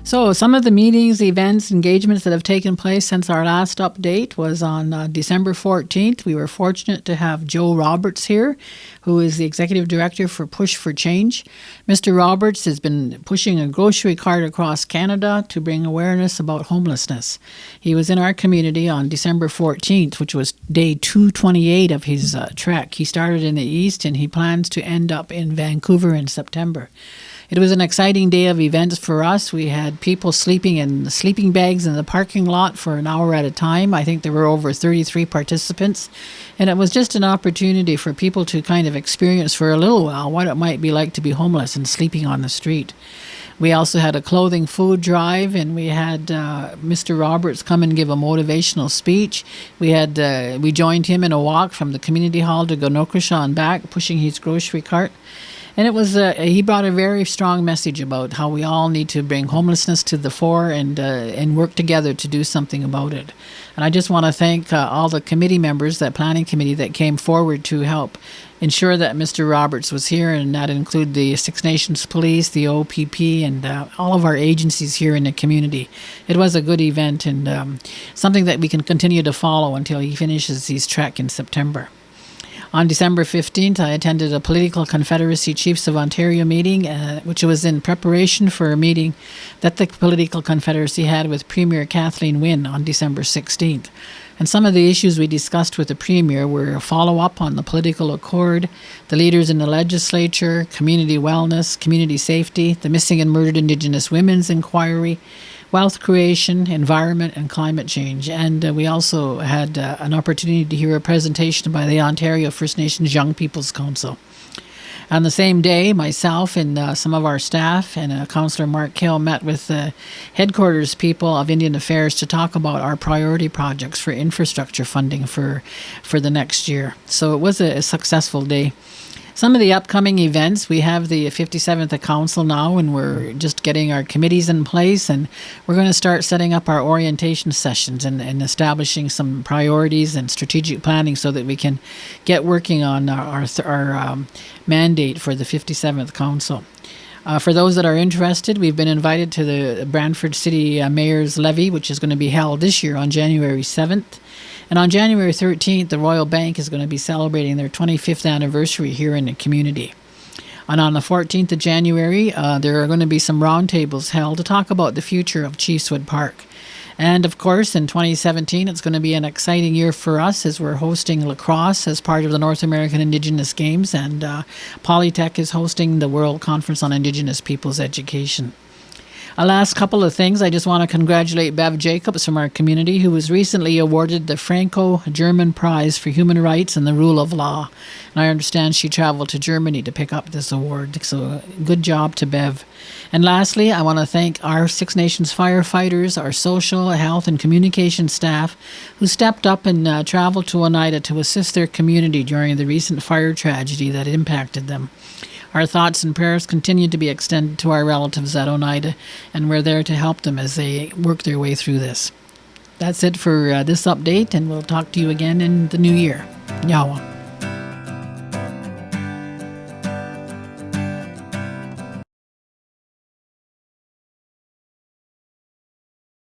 So, some of the meetings, events, engagements that have taken place since our last update was on December 14th. We were fortunate to have Joe Roberts here, who is the Executive Director for Push for Change. Mr. Roberts has been pushing a grocery cart across Canada to bring awareness about homelessness. He was in our community on December 14th, which was day 228 of his trek. He started in the east and he plans to end up in Vancouver in September. It was an exciting day of events for us. We had people sleeping in sleeping bags in the parking lot for an hour at a time. I think there were over 33 participants. And it was just an opportunity for people to kind of experience for a little while what it might be like to be homeless and sleeping on the street. We also had a clothing food drive, and we had Mr. Roberts come and give a motivational speech. We joined him in a walk from the community hall to Gonokrisha and back, pushing his grocery cart. And it was he brought a very strong message about how we all need to bring homelessness to the fore and work together to do something about it. And I just want to thank all the committee members, that planning committee that came forward to help ensure that Mr. Roberts was here, and that include the Six Nations Police, the OPP, and all of our agencies here in the community. It was a good event and something that we can continue to follow until he finishes his trek in September. On December 15th, I attended a Political Confederacy Chiefs of Ontario meeting, which was in preparation for a meeting that the Political Confederacy had with Premier Kathleen Wynne on December 16th. And some of the issues we discussed with the Premier were a follow-up on the political accord, the leaders in the legislature, community wellness, community safety, the missing and murdered Indigenous women's inquiry, wealth creation, environment, and climate change. And we also had an opportunity to hear a presentation by the Ontario First Nations Young People's Council. On the same day, myself and some of our staff and Councillor Mark Hill met with the headquarters people of Indian Affairs to talk about our priority projects for infrastructure funding for the next year. So it was a successful day. Some of the upcoming events, we have the 57th Council now, and we're just getting our committees in place, and we're going to start setting up our orientation sessions and establishing some priorities and strategic planning so that we can get working on our mandate for the 57th Council. For those that are interested, we've been invited to the Brantford City Mayor's Levy, which is going to be held this year on January 7th. And on January 13th, the Royal Bank is going to be celebrating their 25th anniversary here in the community. And on the 14th of January, there are going to be some roundtables held to talk about the future of Chiefswood Park. And of course, in 2017, it's going to be an exciting year for us as we're hosting lacrosse as part of the North American Indigenous Games, and Polytech is hosting the World Conference on Indigenous Peoples Education. A last couple of things. I just want to congratulate Bev Jacobs from our community, who was recently awarded the Franco-German Prize for Human Rights and the Rule of Law. And I understand she traveled to Germany to pick up this award. So good job to Bev. And lastly, I want to thank our Six Nations firefighters, our social, health, and communication staff who stepped up and traveled to Oneida to assist their community during the recent fire tragedy that impacted them. Our thoughts and prayers continue to be extended to our relatives at Oneida, and we're there to help them as they work their way through this. That's it for this update, and we'll talk to you again in the new year. Yawa.